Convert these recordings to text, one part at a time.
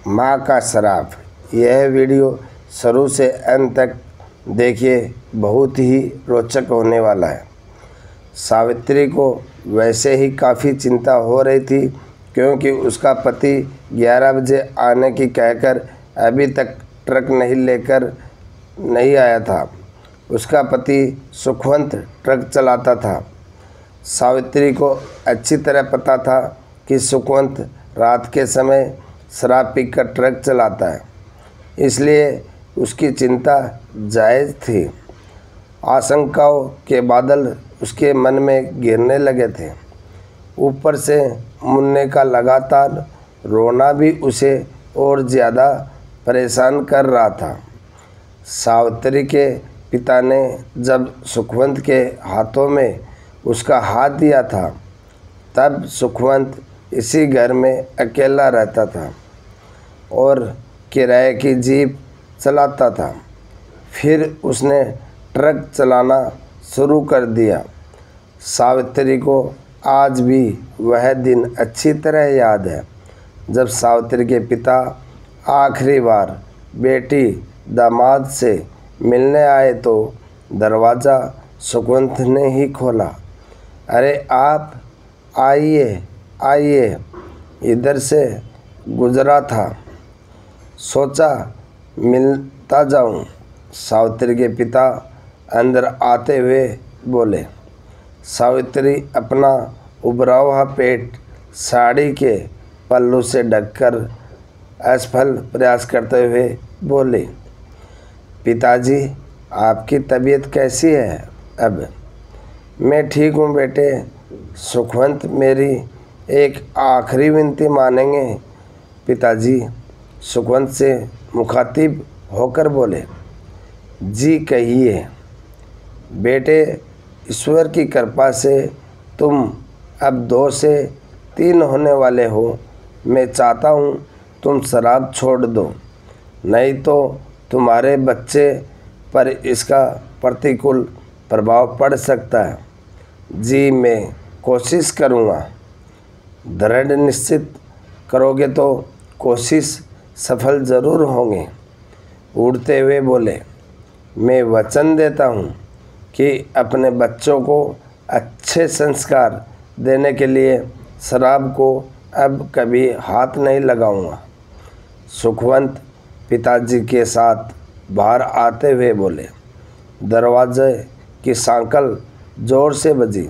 माँ का श्राप। यह वीडियो शुरू से अंत तक देखिए, बहुत ही रोचक होने वाला है। सावित्री को वैसे ही काफ़ी चिंता हो रही थी, क्योंकि उसका पति 11 बजे आने की कहकर अभी तक ट्रक लेकर नहीं आया था। उसका पति सुखवंत ट्रक चलाता था। सावित्री को अच्छी तरह पता था कि सुखवंत रात के समय शराब पीकर ट्रक चलाता है, इसलिए उसकी चिंता जायज़ थी। आशंकाओं के बादल उसके मन में गिरने लगे थे। ऊपर से मुन्ने का लगातार रोना भी उसे और ज़्यादा परेशान कर रहा था। सावित्री के पिता ने जब सुखवंत के हाथों में उसका हाथ दिया था, तब सुखवंत इसी घर में अकेला रहता था और किराए की जीप चलाता था। फिर उसने ट्रक चलाना शुरू कर दिया। सावित्री को आज भी वह दिन अच्छी तरह याद है, जब सावित्री के पिता आखिरी बार बेटी दामाद से मिलने आए तो दरवाज़ा सुखवंत ने ही खोला। अरे आप आइए आइए, इधर से गुजरा था, सोचा मिलता जाऊं। सावित्री के पिता अंदर आते हुए बोले। सावित्री अपना उभरा हुआ पेट साड़ी के पल्लू से ढककर असफल प्रयास करते हुए बोले, पिताजी आपकी तबीयत कैसी है अब? मैं ठीक हूँ बेटे। सुखवंत मेरी एक आखिरी विनती मानेंगे? पिताजी सुखवंत से मुखातिब होकर बोले। जी कहिए बेटे, ईश्वर की कृपा से तुम अब 2 से 3 होने वाले हो। मैं चाहता हूँ तुम शराब छोड़ दो, नहीं तो तुम्हारे बच्चे पर इसका प्रतिकूल प्रभाव पड़ सकता है। जी मैं कोशिश करूँगा। दृढ़ निश्चित करोगे तो कोशिश सफल ज़रूर होंगे। उड़ते हुए बोले, मैं वचन देता हूँ कि अपने बच्चों को अच्छे संस्कार देने के लिए शराब को अब कभी हाथ नहीं लगाऊंगा। सुखवंत पिताजी के साथ बाहर आते हुए बोले। दरवाजे की सांकल जोर से बजी।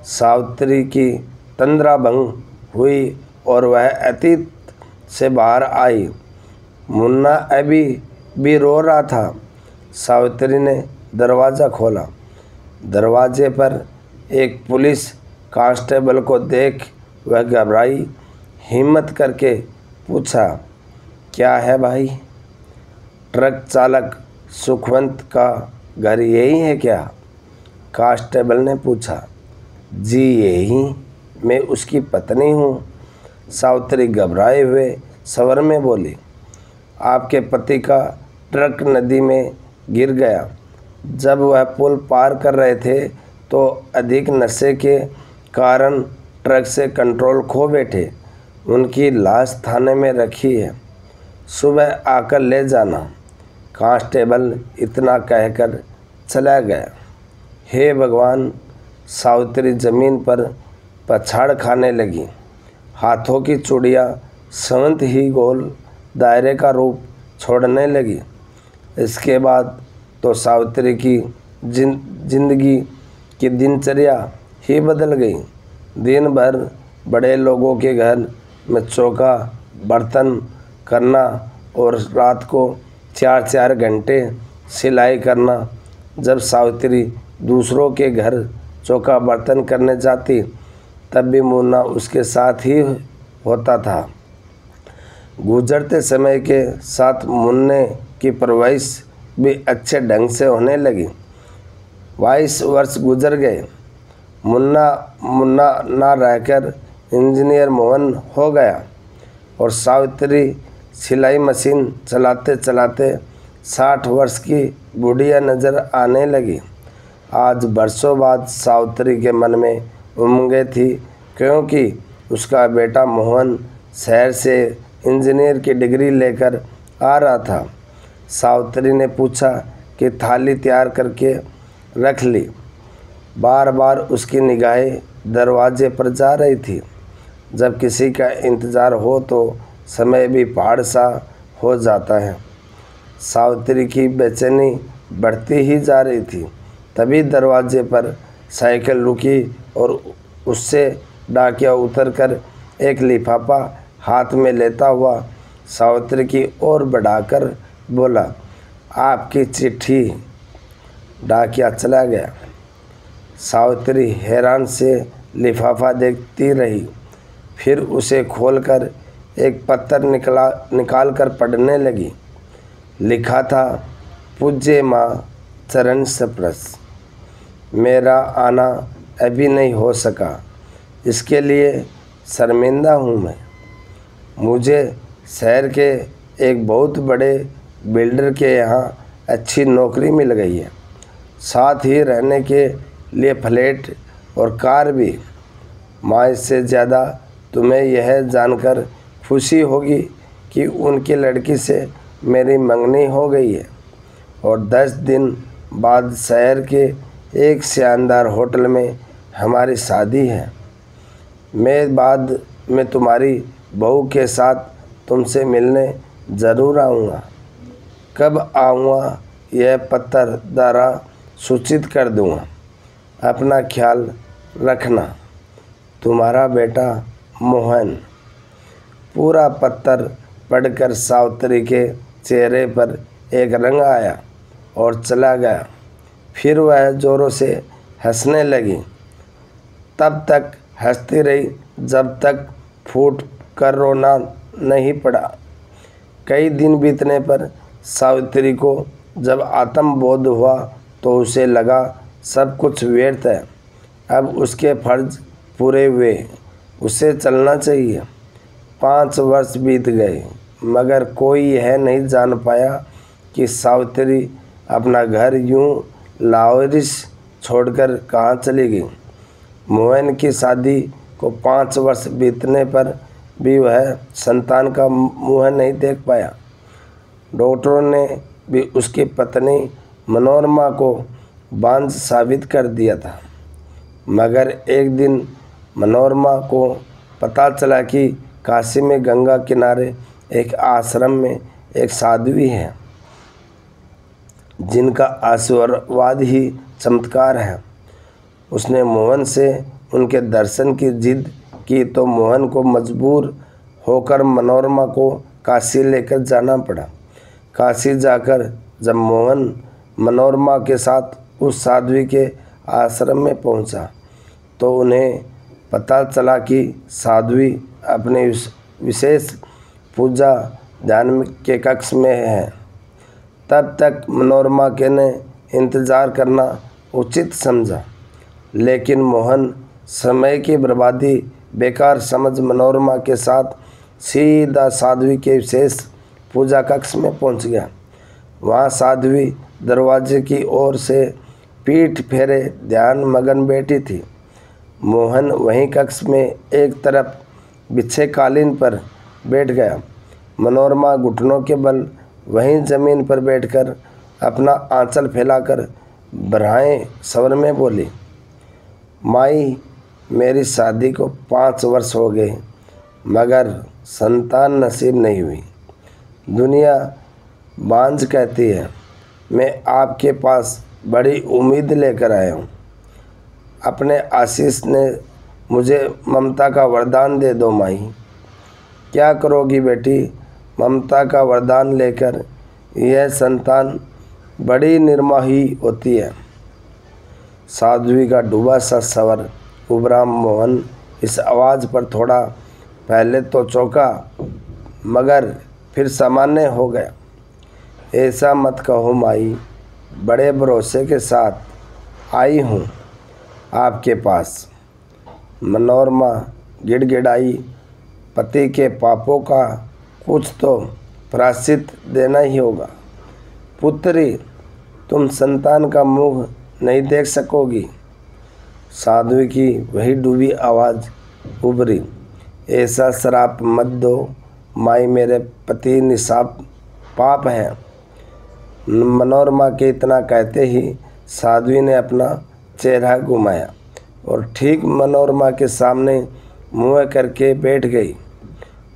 सावित्री की तंद्रा भंग हुई और वह अतीत से बाहर आई। मुन्ना अभी भी रो रहा था। सावित्री ने दरवाज़ा खोला। दरवाजे पर एक पुलिस कांस्टेबल को देख वह घबराई। हिम्मत करके पूछा, क्या है भाई? ट्रक चालक सुखवंत का घर यही है क्या? कांस्टेबल ने पूछा। जी यही, मैं उसकी पत्नी हूँ। सावित्री घबराए हुए स्वर में बोली। आपके पति का ट्रक नदी में गिर गया। जब वह पुल पार कर रहे थे तो अधिक नशे के कारण ट्रक से कंट्रोल खो बैठे। उनकी लाश थाने में रखी है, सुबह आकर ले जाना। कांस्टेबल इतना कहकर चला गया। हे भगवान! सावित्री ज़मीन पर पछाड़ खाने लगी। हाथों की चूड़ियाँ संवत ही गोल दायरे का रूप छोड़ने लगी। इसके बाद तो सावित्री की जिंदगी की दिनचर्या ही बदल गई। दिन भर बड़े लोगों के घर में चौका बर्तन करना और रात को 4-4 घंटे सिलाई करना। जब सावित्री दूसरों के घर चौका बर्तन करने जाती, तब भी मुन्ना उसके साथ ही होता था। गुजरते समय के साथ मुन्ने की परवरिश भी अच्छे ढंग से होने लगी। 22 वर्ष गुजर गए। मुन्ना ना रहकर इंजीनियर मोहन हो गया और सावित्री सिलाई मशीन चलाते चलाते 60 वर्ष की बुढ़िया नज़र आने लगी। आज बरसों बाद सावित्री के मन में उमंगें थी, क्योंकि उसका बेटा मोहन शहर से इंजीनियर की डिग्री लेकर आ रहा था। सावित्री ने पूछा कि थाली तैयार करके रख ली। बार बार उसकी निगाहें दरवाजे पर जा रही थी। जब किसी का इंतज़ार हो तो समय भी पहाड़ सा हो जाता है। सावित्री की बेचैनी बढ़ती ही जा रही थी। तभी दरवाजे पर साइकिल रुकी और उससे डाकिया उतरकर एक लिफाफा हाथ में लेता हुआ सावित्री की ओर बढ़ाकर बोला, आपकी चिट्ठी। डाकिया चला गया। सावित्री हैरान से लिफाफा देखती रही। फिर उसे खोलकर एक पत्र निकाल कर पढ़ने लगी। लिखा था, पूज्य माँ चरण स्पर्श। मेरा आना अभी नहीं हो सका, इसके लिए शर्मिंदा हूँ मैं। मुझे शहर के एक बहुत बड़े बिल्डर के यहाँ अच्छी नौकरी मिल गई है, साथ ही रहने के लिए फ्लैट और कार भी। माँ, इससे ज़्यादा तुम्हें यह जानकर खुशी होगी कि उनकी लड़की से मेरी मंगनी हो गई है और 10 दिन बाद शहर के एक शानदार होटल में हमारी शादी है। मैं बाद में तुम्हारी बहू के साथ तुमसे मिलने ज़रूर आऊँगा। कब आऊँगा यह पत्र द्वारा सूचित कर दूँगा। अपना ख्याल रखना। तुम्हारा बेटा मोहन। पूरा पत्र पढ़कर सावित्री के चेहरे पर एक रंग आया और चला गया। फिर वह ज़ोरों से हंसने लगी। तब तक हंसती रही जब तक फूट कर रोना नहीं पड़ा। कई दिन बीतने पर सावित्री को जब आत्मबोध हुआ तो उसे लगा सब कुछ व्यर्थ है। अब उसके फर्ज पूरे हुए, उसे चलना चाहिए। 5 वर्ष बीत गए मगर कोई यह नहीं जान पाया कि सावित्री अपना घर यूं लावारिस छोड़कर कहाँ चली गई। मोहन की शादी को 5 वर्ष बीतने पर भी वह संतान का मुँह नहीं देख पाया। डॉक्टरों ने भी उसकी पत्नी मनोरमा को बांझ साबित कर दिया था। मगर एक दिन मनोरमा को पता चला कि काशी में गंगा किनारे एक आश्रम में एक साध्वी है जिनका आशीर्वाद ही चमत्कार है। उसने मोहन से उनके दर्शन की जिद की तो मोहन को मजबूर होकर मनोरमा को काशी लेकर जाना पड़ा। काशी जाकर जब मोहन मनोरमा के साथ उस साध्वी के आश्रम में पहुंचा तो उन्हें पता चला कि साध्वी अपने विशेष पूजा ध्यान के कक्ष में है। तब तक मनोरमा के ने इंतज़ार करना उचित समझा, लेकिन मोहन समय की बर्बादी बेकार समझ मनोरमा के साथ सीधा साध्वी के विशेष पूजा कक्ष में पहुंच गया। वहां साध्वी दरवाजे की ओर से पीठ फेरे ध्यान मगन बैठी थी। मोहन वहीं कक्ष में एक तरफ बिछे कालीन पर बैठ गया। मनोरमा घुटनों के बल वहीं जमीन पर बैठकर अपना आंचल फैलाकर बरहाए स्वर में बोली, माई, मेरी शादी को 5 वर्ष हो गए मगर संतान नसीब नहीं हुई। दुनिया बांझ कहती है। मैं आपके पास बड़ी उम्मीद लेकर आया हूँ। अपने आशीष ने मुझे ममता का वरदान दे दो माई। क्या करोगी बेटी? ममता का वरदान लेकर यह संतान बड़ी निर्मोही होती है। साध्वी का डूबा सा स्वर उभरा। मोहन इस आवाज़ पर थोड़ा पहले तो चौंका मगर फिर सामान्य हो गया। ऐसा मत कहो माई, बड़े भरोसे के साथ आई हूँ आपके पास। मनोरमा गिड़गिड़ाई, पति के पापों का कुछ तो प्रायश्चित देना ही होगा। पुत्री, तुम संतान का मुख नहीं देख सकोगी। साध्वी की वही डूबी आवाज़ उभरी, ऐसा श्राप मत दो माई मेरे पति निसाब पाप है। मनोरमा के इतना कहते ही साध्वी ने अपना चेहरा घुमाया और ठीक मनोरमा के सामने मुँह करके बैठ गई।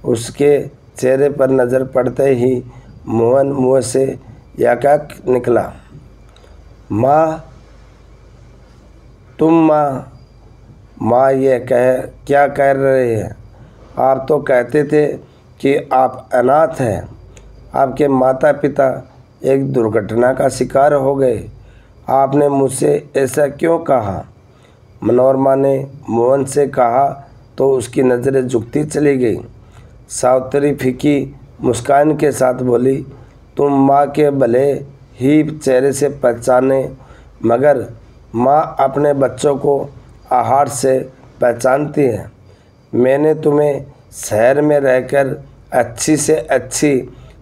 उसके चेहरे पर नज़र पड़ते ही मोहन मुँह से याकाक निकला, माँ तुम माँ ये क्या कह रहे हैं? आप तो कहते थे कि आप अनाथ हैं। आपके माता पिता एक दुर्घटना का शिकार हो गए। आपने मुझसे ऐसा क्यों कहा? मनोरमा ने मोहन से कहा तो उसकी नज़रें झुकती चली गई। सावित्री फीकी मुस्कान के साथ बोली, तुम माँ के भले ही चेहरे से पहचाने, मगर माँ अपने बच्चों को आहार से पहचानती है। मैंने तुम्हें शहर में रहकर अच्छी से अच्छी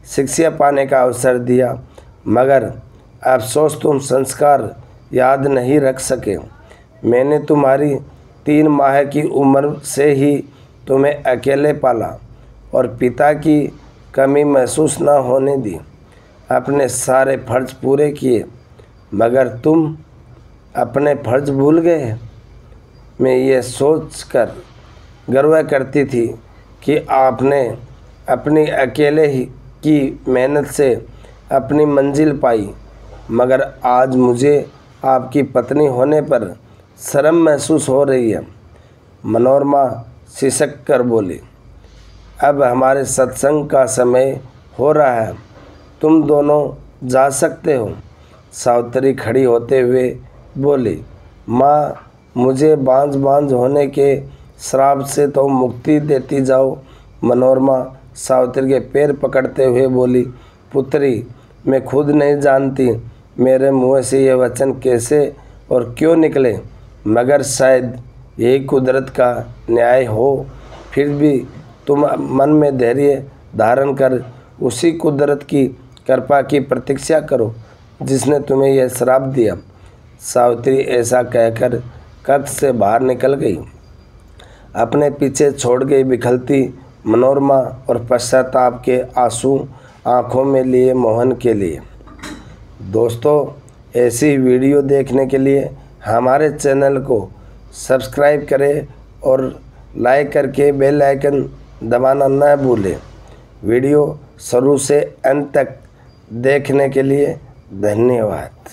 शिक्षा पाने का अवसर दिया, मगर अफसोस तुम संस्कार याद नहीं रख सके। मैंने तुम्हारी 3 माह की उम्र से ही तुम्हें अकेले पाला और पिता की कमी महसूस न होने दी। अपने सारे फर्ज पूरे किए, मगर तुम अपने फर्ज भूल गए। मैं ये सोचकर गर्व करती थी कि आपने अपनी अकेले ही की मेहनत से अपनी मंजिल पाई, मगर आज मुझे आपकी पत्नी होने पर शर्म महसूस हो रही है। मनोरमा सिसक कर बोली, अब हमारे सत्संग का समय हो रहा है, तुम दोनों जा सकते हो। सावित्री खड़ी होते हुए बोली, माँ मुझे बांझ होने के श्राप से तो मुक्ति देती जाओ। मनोरमा सावित्री के पैर पकड़ते हुए बोली, पुत्री मैं खुद नहीं जानती मेरे मुँह से ये वचन कैसे और क्यों निकले, मगर शायद यही कुदरत का न्याय हो। फिर भी तुम मन में धैर्य धारण कर उसी कुदरत की कृपा की प्रतीक्षा करो जिसने तुम्हें यह श्राप दिया। सावित्री ऐसा कहकर कक्ष से बाहर निकल गई। अपने पीछे छोड़ गई बिखलती मनोरमा और पश्चाताप के आंसू आँखों में लिए मोहन के लिए। दोस्तों, ऐसी वीडियो देखने के लिए हमारे चैनल को सब्सक्राइब करें और लाइक करके बेल आइकन दबाना न भूलें। वीडियो शुरू से अंत तक देखने के लिए धन्यवाद।